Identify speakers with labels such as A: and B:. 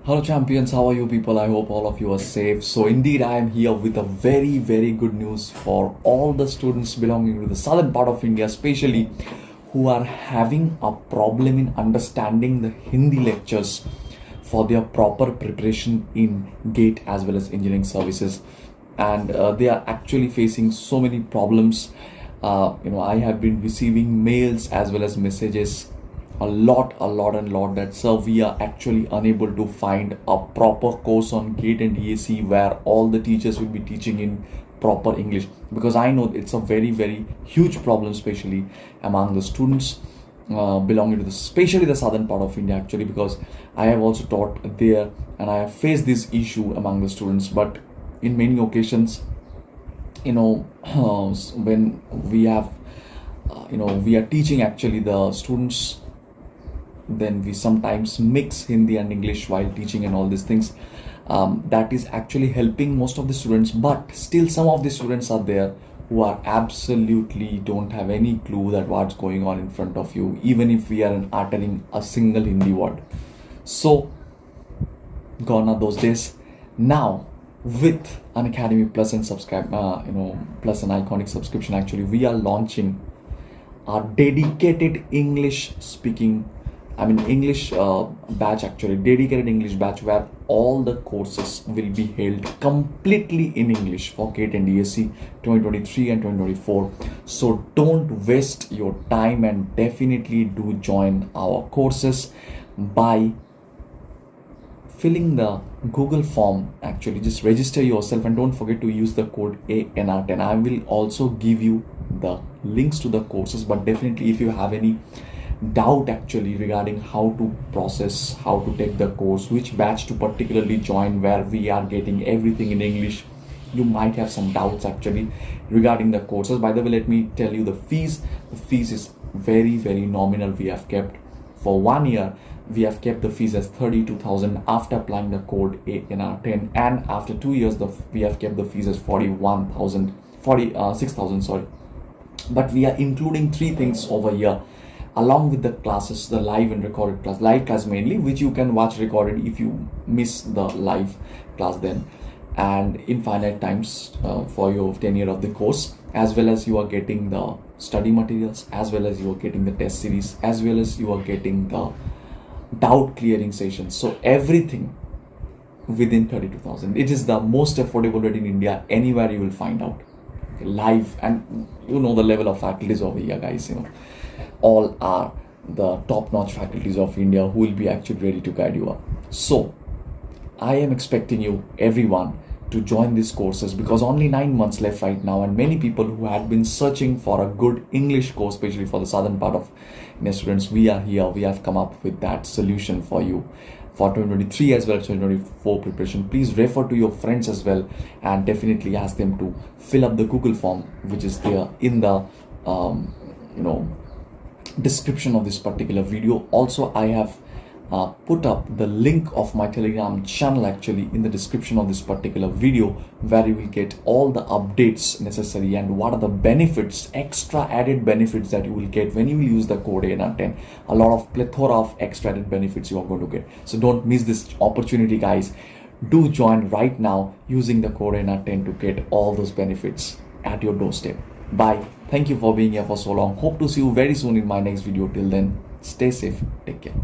A: Hello champions, how are you people? I hope all of you are safe. So indeed I am here with a very good news for all the students belonging to the southern part of India, especially who are having a problem in understanding the Hindi lectures for their proper preparation in GATE as well as engineering services. And they are actually facing so many problems. I have been receiving mails as well as messages a lot that sir, we are actually unable to find a proper course on GATE and DAC where all the teachers will be teaching in proper English, because I know it's a very huge problem, especially among the students belonging to especially the southern part of India, actually, because I have also taught there and I have faced this issue among the students. But in many occasions, when we have we are teaching actually the students, then we sometimes mix Hindi and English while teaching and all these things. That is actually helping most of the students, but still some of the students are there who are absolutely don't have any clue that what's going on in front of you, even if we are uttering a single Hindi word. So gone are those days. Now with Unacademy Plus and subscribe, plus an iconic subscription, actually we are launching our dedicated English batch, actually dedicated English batch, where all the courses will be held completely in English for GATE and DSC 2023 and 2024. So don't waste your time and definitely do join our courses by filling the Google form. Actually, just register yourself and don't forget to use the code ANR10. I will also give you the links to the courses, but definitely if you have any doubt actually regarding how to process, how to take the course, which batch to particularly join, where we are getting everything in English, you might have some doubts actually regarding the courses. By the way, let me tell you the fees. The fees is very nominal. We have kept for 1 year, we have kept the fees as 32,000 after applying the code ANR10, and after 2 years we have kept the fees as 46,000, sorry. But we are including 3 things over here along with the classes, the live and recorded class. Live class mainly, which you can watch recorded if you miss the live class then, and infinite times for your tenure of the course, as well as you are getting the study materials, as well as you are getting the test series, as well as you are getting the doubt clearing sessions. So everything within 32,000. It is the most affordable rate in India. Anywhere you will find out live, and the level of faculties over here, guys. All are the top-notch faculties of India who will be actually ready to guide you up. So I am expecting you, everyone, to join these courses, because only 9 months left right now, and many people who had been searching for a good English course, especially for the southern part of India students, we are here. We have come up with that solution for you for 2023 as well as 2024 preparation. Please refer to your friends as well, and definitely ask them to fill up the Google form, which is there in the description of this particular video. Also, I have put up the link of my Telegram channel actually in the description of this particular video, where you will get all the updates necessary and what are the benefits, extra added benefits that you will get when you will use the code ANR10. A lot of plethora of extra added benefits you are going to get. So don't miss this opportunity, guys. Do join right now using the code ANR10 to get all those benefits at your doorstep. Bye. Thank you for being here for so long. Hope to see you very soon in my next video. Till then, stay safe. Take care.